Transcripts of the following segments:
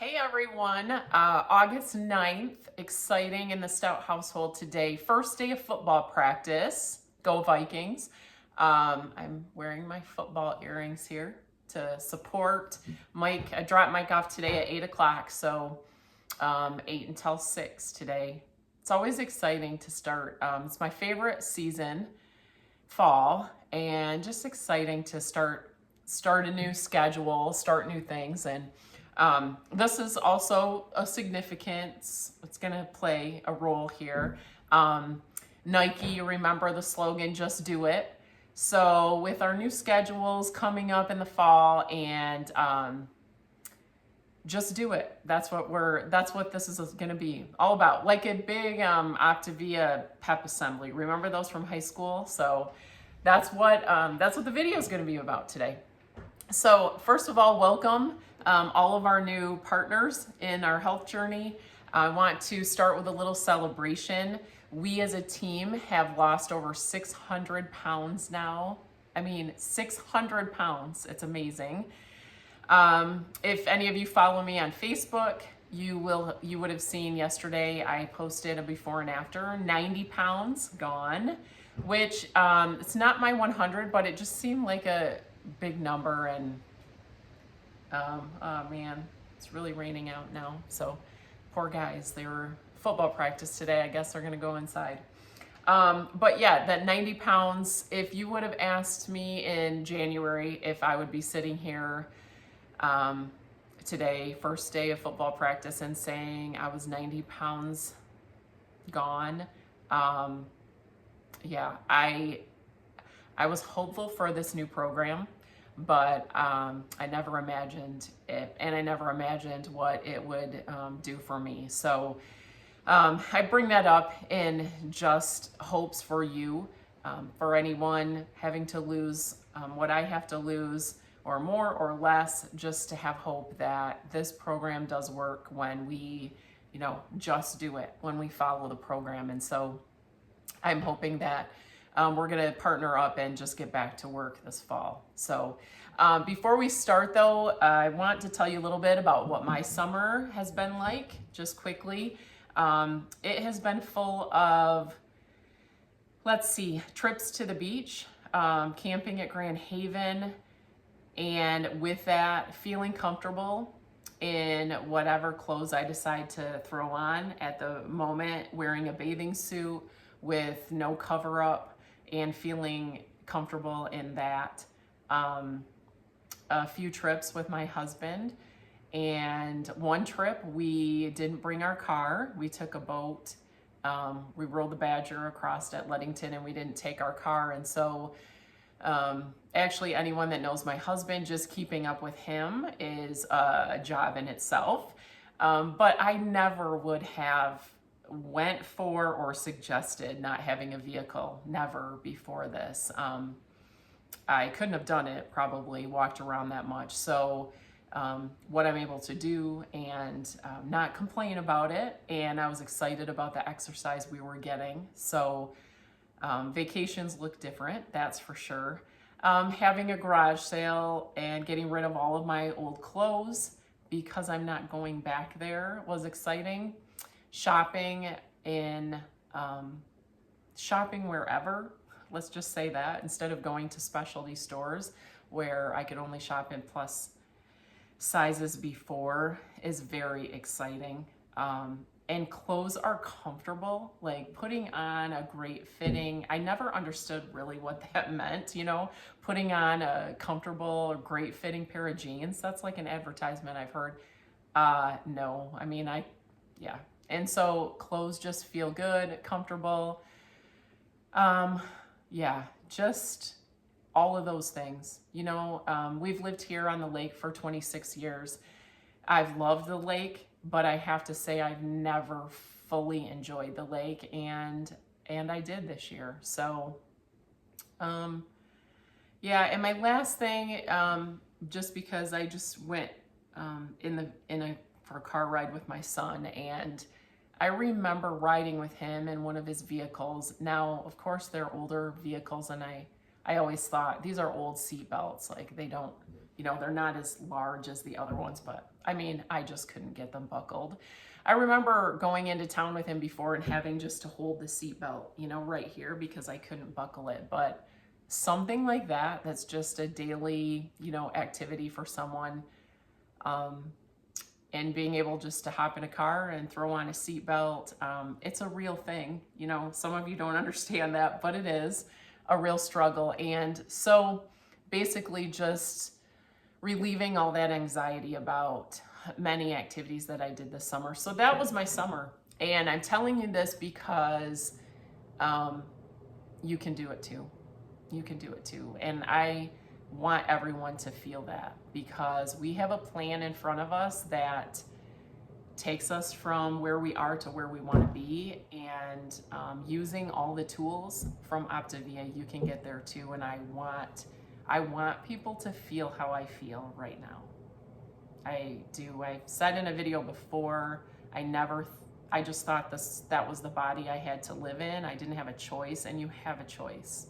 Hey everyone, August 9th, exciting in the Stout household today. First day of football practice. Go Vikings. I'm wearing my football earrings here to support Mike. I dropped Mike off today at 8 o'clock, so 8 until 6 today. It's always exciting to start. It's my favorite season, fall, and just exciting to start a new schedule, start new things. And this is also a significance, it's going to play a role here. Nike, you remember the slogan, just do it. So with our new schedules coming up in the fall and just do it. That's what this is going to be all about. Like a big Optavia pep assembly. Remember those from high school? So that's what the video is going to be about today. So first of all, welcome all of our new partners in our health journey. I want to start with a little celebration. We as a team have lost over 600 pounds now. I mean, 600 pounds. It's amazing. If any of you follow me on Facebook, you would have seen yesterday I posted a before and after. 90 pounds gone, which it's not my 100, but it just seemed like a big number. And oh man, it's really raining out now. So poor guys, they were football practice today. I guess they're gonna go inside. But yeah, that 90 pounds, if you would have asked me in January if I would be sitting here today, first day of football practice, and saying I was 90 pounds gone, yeah, I was hopeful for this new program, but I never imagined it, and I never imagined what it would do for me. So I bring that up in just hopes for you, for anyone having to lose what I have to lose, or more or less, just to have hope that this program does work when we, just do it, when we follow the program. And so I'm hoping that we're going to partner up and just get back to work this fall. So before we start though, I want to tell you a little bit about what my summer has been like, just quickly. It has been full of, let's see, trips to the beach, camping at Grand Haven, and with that, feeling comfortable in whatever clothes I decide to throw on at the moment, wearing a bathing suit with no cover up and feeling comfortable in that. A few trips with my husband, and one trip we didn't bring our car. We took a boat. We rode the Badger across at Leadington, and we didn't take our car. And so actually, anyone that knows my husband, just keeping up with him is a job in itself. But I never would have went for or suggested not having a vehicle, never before this. I couldn't have done it, probably walked around that much. So what I'm able to do, and not complain about it. And I was excited about the exercise we were getting. So vacations look different, that's for sure. Having a garage sale and getting rid of all of my old clothes because I'm not going back there was exciting. Shopping wherever, let's just say that, instead of going to specialty stores where I could only shop in plus sizes before, is very exciting. And clothes are comfortable, like putting on a great fitting. I never understood really what that meant, putting on a comfortable or great fitting pair of jeans. That's like an advertisement I've heard. No, I mean, yeah. And so clothes just feel good, comfortable. Yeah, just all of those things. We've lived here on the lake for 26 years. I've loved the lake, but I have to say I've never fully enjoyed the lake, and I did this year. So, yeah. And my last thing, just because I just went for a car ride with my son, and I remember riding with him in one of his vehicles. Now, of course, they're older vehicles, and I always thought these are old seat belts, like they don't, You know, they're not as large as the other ones, but I mean, I just couldn't get them buckled. I remember going into town with him before and having just to hold the seatbelt, you know, right here because I couldn't buckle it. But something like that, that's just a daily, you know, activity for someone. And being able just to hop in a car and throw on a seatbelt, it's a real thing. You know, some of you don't understand that, but it is a real struggle. And so basically just relieving all that anxiety about many activities that I did this summer. So that was my summer. And I'm telling you this because you can do it too. You can do it too. And I want everyone to feel that because we have a plan in front of us that takes us from where we are to where we want to be. And using all the tools from Optavia, you can get there too. And I want people to feel how I feel right now. I do. I've said in a video before, I just thought that was the body I had to live in. I didn't have a choice, and you have a choice.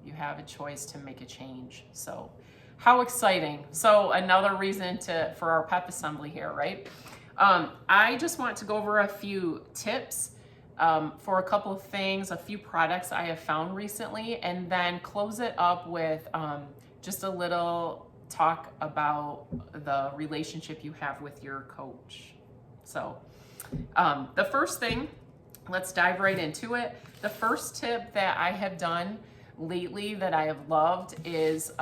You have a choice to make a change. So how exciting. So another reason for our pep assembly here, right? I just want to go over a few tips for a couple of things, a few products I have found recently, and then close it up with just a little talk about the relationship you have with your coach. So the first thing, let's dive right into it. The first tip that I have done lately that I have loved is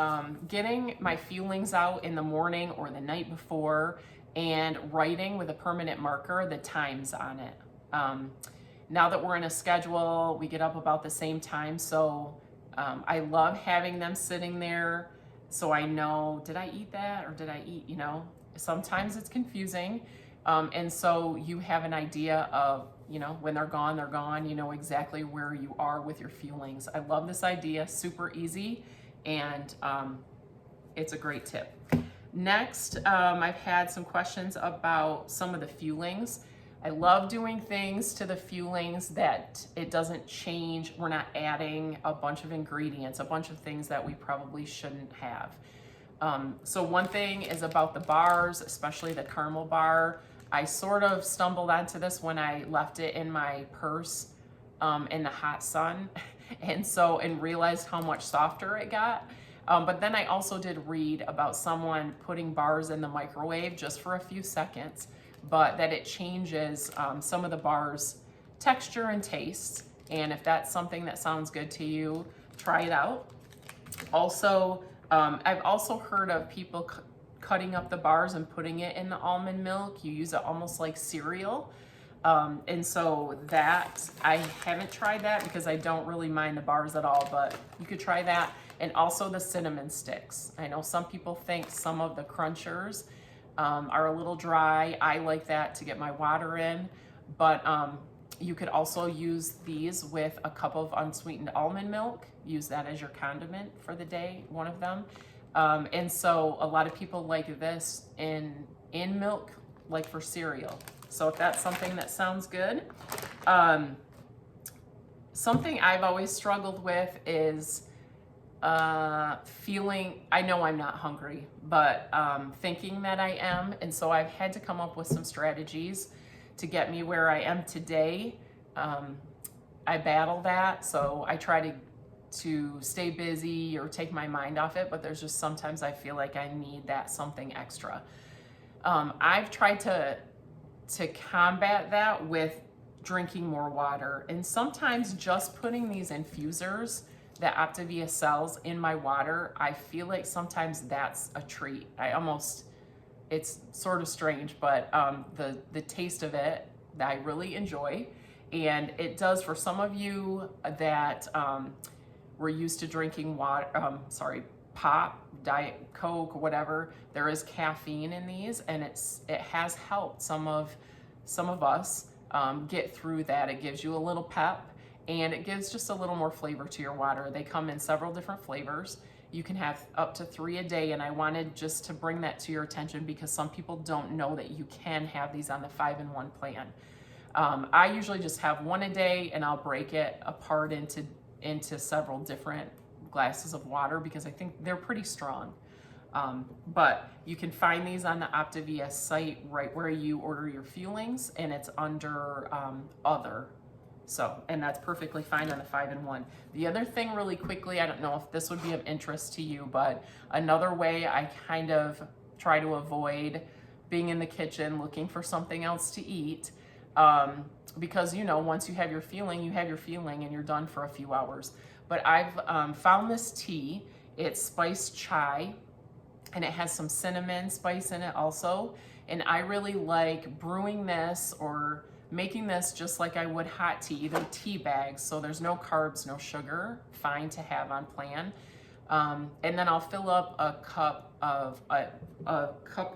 getting my feelings out in the morning or the night before and writing with a permanent marker the times on it. Now that we're in a schedule, we get up about the same time. So I love having them sitting there so I know, did I eat that or did I eat, you know? Sometimes it's confusing. And so you have an idea of, you know, when they're gone, you know exactly where you are with your feelings. I love this idea, super easy, and it's a great tip. Next, I've had some questions about some of the fuelings. I love doing things to the fuelings that it doesn't change. We're not adding a bunch of ingredients, a bunch of things that we probably shouldn't have. So one thing is about the bars, especially the caramel bar. I sort of stumbled onto this when I left it in my purse in the hot sun, and realized how much softer it got. But then I also did read about someone putting bars in the microwave just for a few seconds, but that it changes some of the bars' texture and taste. And if that's something that sounds good to you, try it out. Also, I've also heard of people cutting up the bars and putting it in the almond milk. You use it almost like cereal. And so that, I haven't tried that because I don't really mind the bars at all, but you could try that. And also the cinnamon sticks. I know some people think some of the crunchers are a little dry. I like that to get my water in, but you could also use these with a cup of unsweetened almond milk. Use that as your condiment for the day, one of them. And so a lot of people like this in milk, like for cereal. So if that's something that sounds good. Something I've always struggled with is feeling, I know I'm not hungry, but thinking that I am. And so I've had to come up with some strategies to get me where I am today. I battle that, so I try to stay busy or take my mind off it, but there's just sometimes I feel like I need that something extra. I've tried to combat that with drinking more water, and sometimes just putting these infusers that Optavia sells in my water, I feel like sometimes that's a treat. It's sort of strange, but the taste of it that I really enjoy, and it does for some of you that we're used to drinking water, pop, Diet Coke, whatever. There is caffeine in these, and it has helped some of us get through that. It gives you a little pep, and it gives just a little more flavor to your water. They come in several different flavors. You can have up to 3 a day, and I wanted just to bring that to your attention because some people don't know that you can have these on the 5-in-1 plan. I usually just have 1 a day, and I'll break it apart into several different glasses of water because I think they're pretty strong. But you can find these on the Optavia site right where you order your fuelings, and it's under other. So, and that's perfectly fine on the 5-in-1. The other thing really quickly, I don't know if this would be of interest to you, but another way I kind of try to avoid being in the kitchen looking for something else to eat, because you know, once you have your fueling, you have your fueling and you're done for a few hours. But I've found this tea. It's spiced chai, and it has some cinnamon spice in it also. And I really like brewing this or making this just like I would hot tea. They're tea bags, so there's no carbs, no sugar, fine to have on plan. And then I'll fill up a cup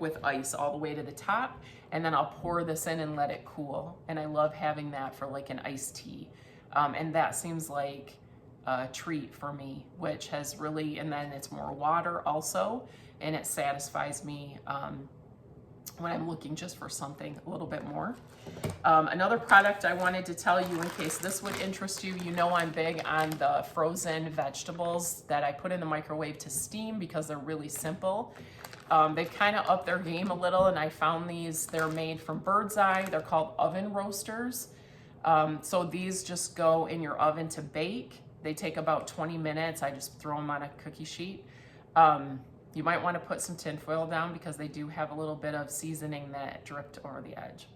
with ice all the way to the top, and then I'll pour this in and let it cool. And I love having that for like an iced tea. And that seems like a treat for me, which has really, and then it's more water also, and it satisfies me when I'm looking just for something a little bit more. Another product I wanted to tell you, in case this would interest you, you know I'm big on the frozen vegetables that I put in the microwave to steam because they're really simple. They've kind of upped their game a little, and I found these, they're made from Bird's Eye. They're called oven roasters. So these just go in your oven to bake. They take about 20 minutes. I just throw them on a cookie sheet. You might want to put some tin foil down because they do have a little bit of seasoning that dripped over the edge.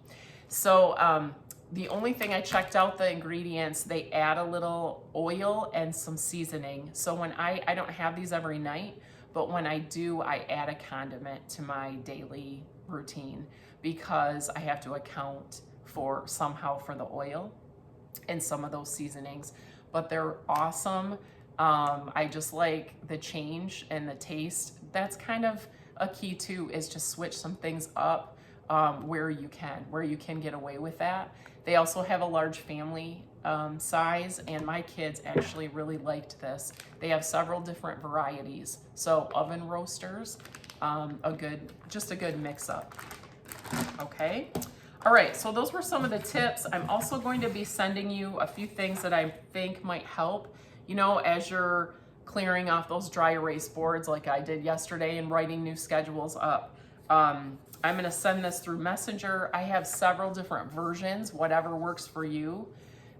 So the only thing I checked out the ingredients, they add a little oil and some seasoning. So when I don't have these every night, but when I do, I add a condiment to my daily routine because I have to account for somehow for the oil and some of those seasonings. But they're awesome. I just like the change and the taste. That's kind of a key too, is to switch some things up where you can get away with that. They also have a large family size, and my kids actually really liked this. They have several different varieties. So oven roasters, just a good mix up. Okay. All right, so those were some of the tips. I'm also going to be sending you a few things that I think might help, you know, as you're clearing off those dry erase boards like I did yesterday and writing new schedules up. I'm gonna send this through Messenger. I have several different versions, whatever works for you,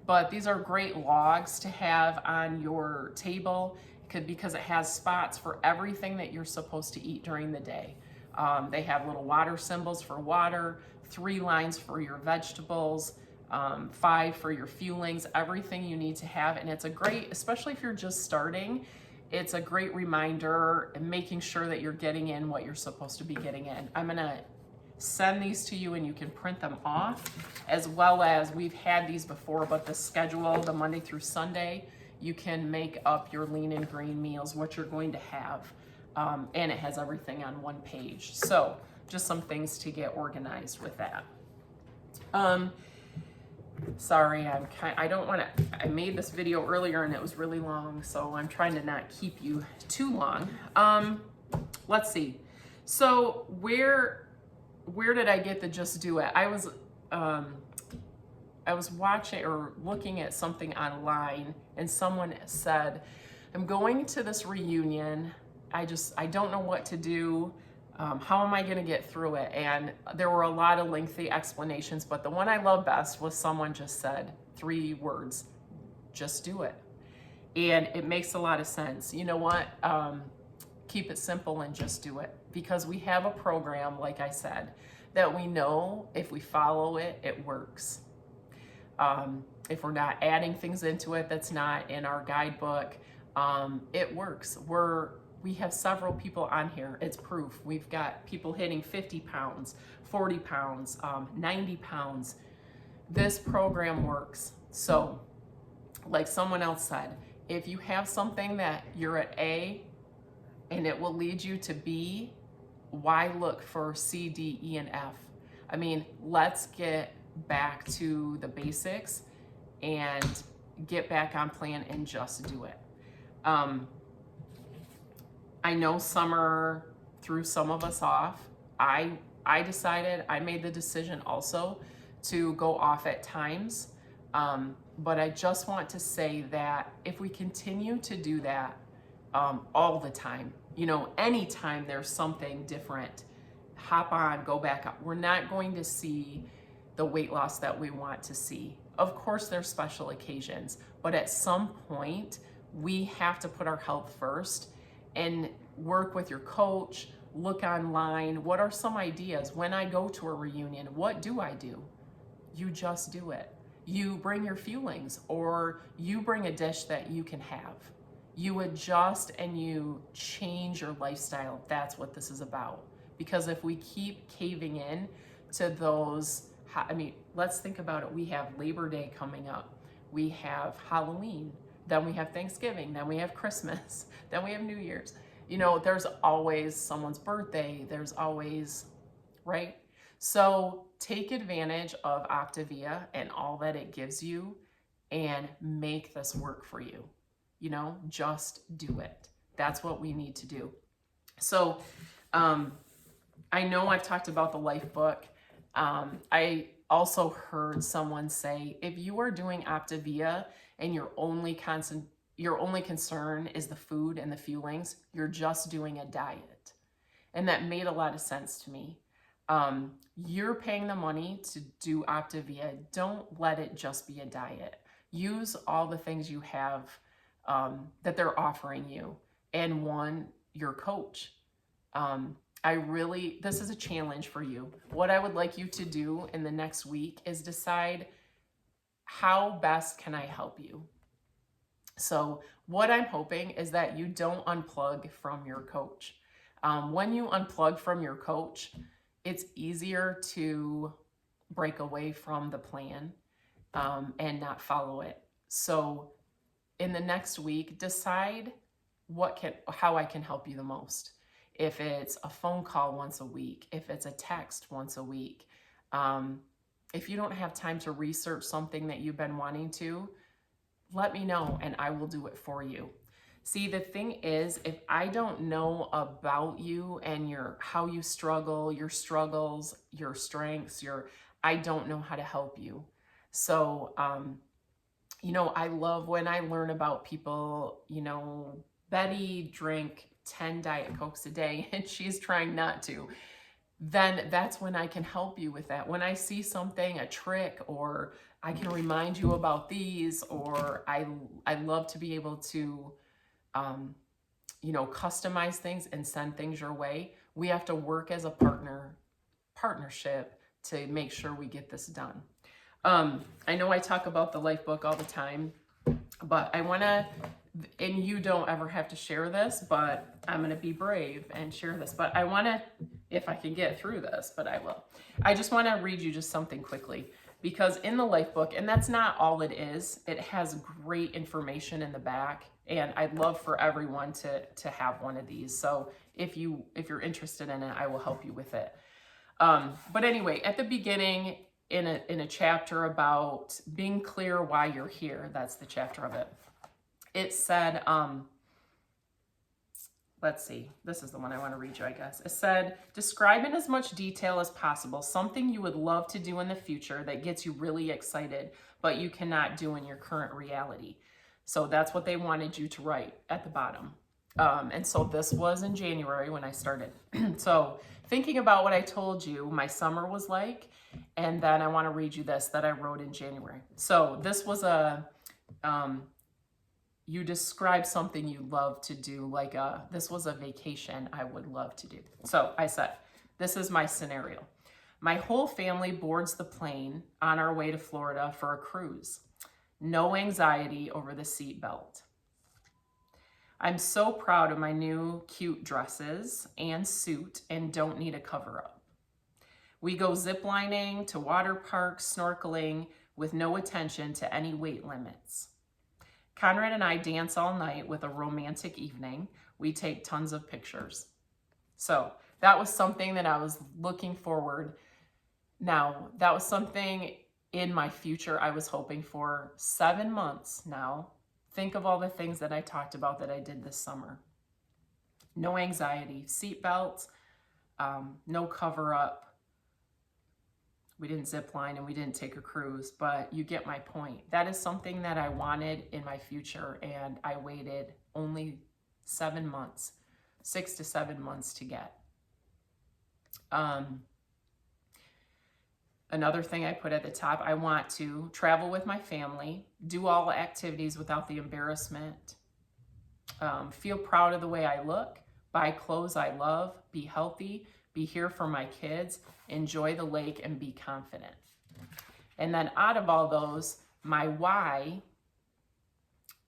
but these are great logs to have on your table because it has spots for everything that you're supposed to eat during the day. They have little water symbols for water, 3 lines for your vegetables, 5 for your fuelings, everything you need to have. And it's a great, especially if you're just starting, it's a great reminder and making sure that you're getting in what you're supposed to be getting in. I'm gonna send these to you and you can print them off, as well as we've had these before, but the schedule, the Monday through Sunday, you can make up your lean and green meals, what you're going to have. And it has everything on one page. So just some things to get organized with that. Sorry, I made this video earlier and it was really long, so I'm trying to not keep you too long. Let's see. So where did I get the just do it? I was watching or looking at something online, and someone said, I'm going to this reunion. I don't know what to do. How am I going to get through it? And there were a lot of lengthy explanations, but the one I love best was someone just said 3 words, just do it. And it makes a lot of sense. You know what? Keep it simple and just do it, because we have a program, like I said, that we know if we follow it, it works. If we're not adding things into it that's not in our guidebook, it works. We have several people on here. It's proof. We've got people hitting 50 pounds, 40 pounds, 90 pounds. This program works. So, like someone else said, if you have something that you're at A and it will lead you to B, why look for C, D, E, and F? I mean, let's get back to the basics and get back on plan and just do it. I know summer threw some of us off. I made the decision also to go off at times. But I just want to say that if we continue to do that all the time, anytime there's something different, hop on, go back up. We're not going to see the weight loss that we want to see. Of course, there's special occasions, but at some point, we have to put our health first and work with your coach, look online. What are some ideas? When I go to a reunion, what do I do? You just do it. You bring your feelings, or you bring a dish that you can have. You adjust and you change your lifestyle. That's what this is about. Because if we keep caving in to those, let's think about it. We have Labor Day coming up. We have Halloween. Then we have Thanksgiving. Then we have Christmas. Then we have New Year's. There's always someone's birthday. There's always, right? So take advantage of Optavia and all that it gives you and make this work for you. Just do it. That's what we need to do. So I know I've talked about the life book. I also heard someone say, if you are doing Optavia and your only concern is the food and the feelings, you're just doing a diet. And that made a lot of sense to me. You're paying the money to do Optavia. Don't let it just be a diet. Use all the things you have that they're offering you. And one, your coach. This is a challenge for you. What I would like you to do in the next week is decide, how best can I help you? So what I'm hoping is that you don't unplug from your coach. When you unplug from your coach, it's easier to break away from the plan and not follow it. So in the next week, decide how I can help you the most. If it's a phone call once a week, if it's a text once a week, if you don't have time to research something that you've been wanting to, let me know and I will do it for you. See, the thing is, if I don't know about you and how you struggle, your struggles, your strengths, I don't know how to help you. So, I love when I learn about people, Betty drank 10 Diet Cokes a day and she's trying not to. Then that's when I can help you with that. When I see something, a trick, or I can remind you about these, or I love to be able to, customize things and send things your way. We have to work as a partnership to make sure we get this done. I know I talk about the life book all the time, but I want to, and you don't ever have to share this, but I'm going to be brave and share this. But I want to, if I can get through this, but I will. I just want to read you just something quickly, because in the life book, and that's not all it is, it has great information in the back, and I'd love for everyone to have one of these. So if you're interested in it, I will help you with it. But anyway, at the beginning, in a chapter about being clear why you're here, that's the chapter of it. It said, let's see, this is the one I want to read you, I guess. It said, describe in as much detail as possible something you would love to do in the future that gets you really excited, but you cannot do in your current reality. So that's what they wanted you to write at the bottom. And so this was in January when I started. So thinking about what I told you my summer was like, and then I want to read you this that I wrote in January. So this was you describe something you love to do, this was a vacation I would love to do. So I said, this is my scenario. My whole family boards the plane on our way to Florida for a cruise. No anxiety over the seatbelt. I'm so proud of my new cute dresses and suit and don't need a cover-up. We go ziplining to water parks, snorkeling with no attention to any weight limits. Conrad and I dance all night with a romantic evening. We take tons of pictures. So that was something that I was looking forward. Now, that was something in my future I was hoping for 7 months now. Think of all the things that I talked about that I did this summer. No anxiety, seatbelts, no cover up. We didn't zip line and we didn't take a cruise, but you get my point. That is something that I wanted in my future, and I waited only 7 months. 6 to 7 months to get. Another thing I put at the top, I want to travel with my family, do all activities without the embarrassment, feel proud of the way I look, buy clothes I love, be healthy, be here for my kids, enjoy the lake, and be confident. And then out of all those, my why,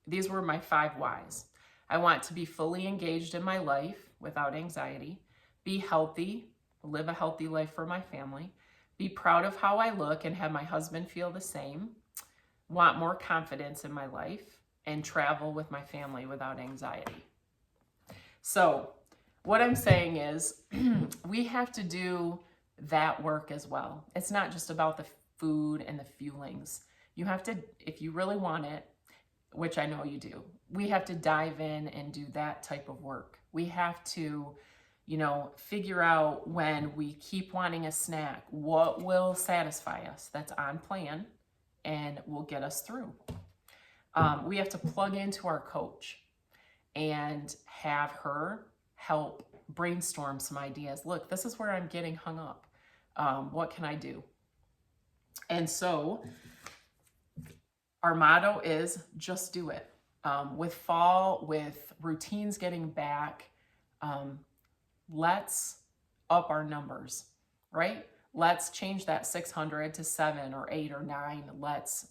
these were my 5 whys. I want to be fully engaged in my life without anxiety, be healthy, live a healthy life for my family, be proud of how I look and have my husband feel the same, want more confidence in my life, and travel with my family without anxiety. So what I'm saying is we have to do that work as well. It's not just about the food and the fuelings. You have to, if you really want it, which I know you do, we have to dive in and do that type of work. We have to, you know, figure out when we keep wanting a snack, what will satisfy us that's on plan and will get us through. We have to plug into our coach and have her help brainstorm some ideas. Look, this is where I'm getting hung up. What can I do? And so our motto is just do it. With fall, with routines getting back, let's up our numbers, right? Let's change that 600 to 7 or 8 or 9. Let's,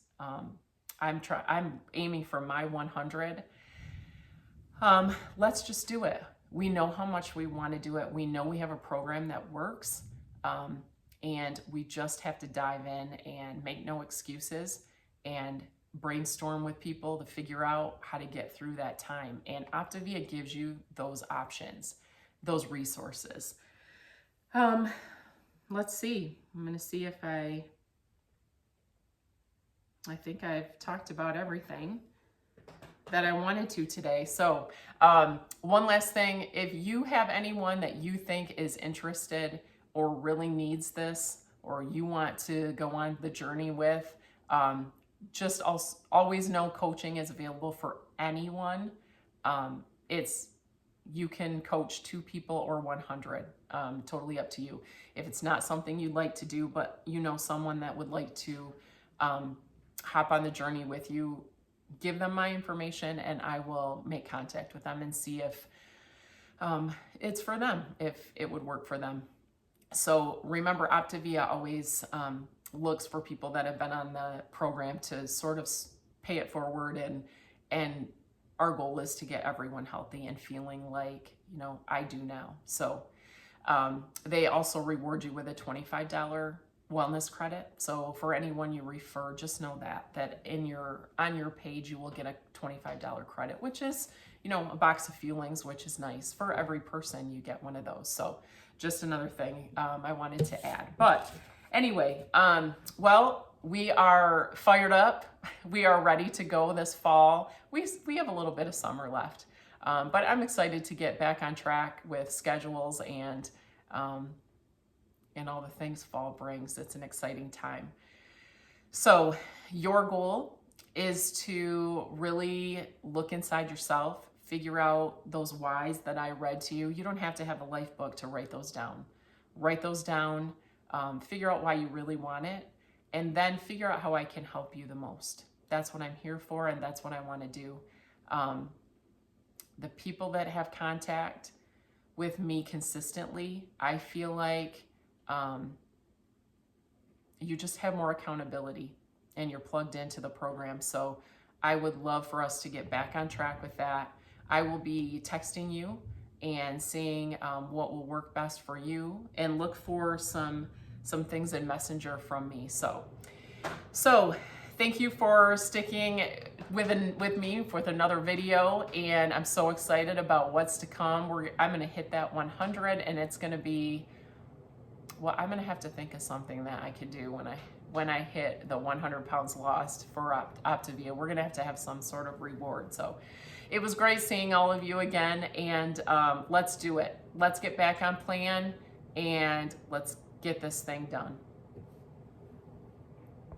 I'm aiming for my 100. Let's just do it. We know how much we want to do it. We know we have a program that works. And we just have to dive in and make no excuses and brainstorm with people to figure out how to get through that time. And Optavia gives you those options, those resources. Let's see. I'm going to see if I think I've talked about everything that I wanted to today. So one last thing, if you have anyone that you think is interested or really needs this, or you want to go on the journey with, just always know coaching is available for anyone. You can coach 2 people or 100, totally up to you. If it's not something you'd like to do, but you know someone that would like to hop on the journey with you, give them my information and I will make contact with them and see if it's for them, if it would work for them. So remember, Optavia always looks for people that have been on the program to sort of pay it forward, and our goal is to get everyone healthy and feeling like, you know, I do now. So they also reward you with a $25 wellness credit. So for anyone you refer, just know that on your page you will get a $25 credit, which is, you know, a box of feelings, which is nice. For every person you get one of those. So just another thing I wanted to add. But anyway, well, we are fired up. We are ready to go this fall. We have a little bit of summer left, but I'm excited to get back on track with schedules and all the things fall brings. It's an exciting time. So your goal is to really look inside yourself, figure out those whys that I read to you. You don't have to have a life book to write those down. Write those down, figure out why you really want it, and then figure out how I can help you the most. That's what I'm here for, and that's what I want to do. The people that have contact with me consistently, I feel like you just have more accountability and you're plugged into the program. So I would love for us to get back on track with that. I will be texting you and seeing what will work best for you, and look for some things in Messenger from me. So thank you for sticking with me with another video, and I'm so excited about what's to come. I'm going to hit that 100, and it's going to be, well, I'm going to have to think of something that I could do when I hit the 100 pounds lost for Optavia. We're going to have some sort of reward. So it was great seeing all of you again, and let's do it. Let's get back on plan, and let's get this thing done.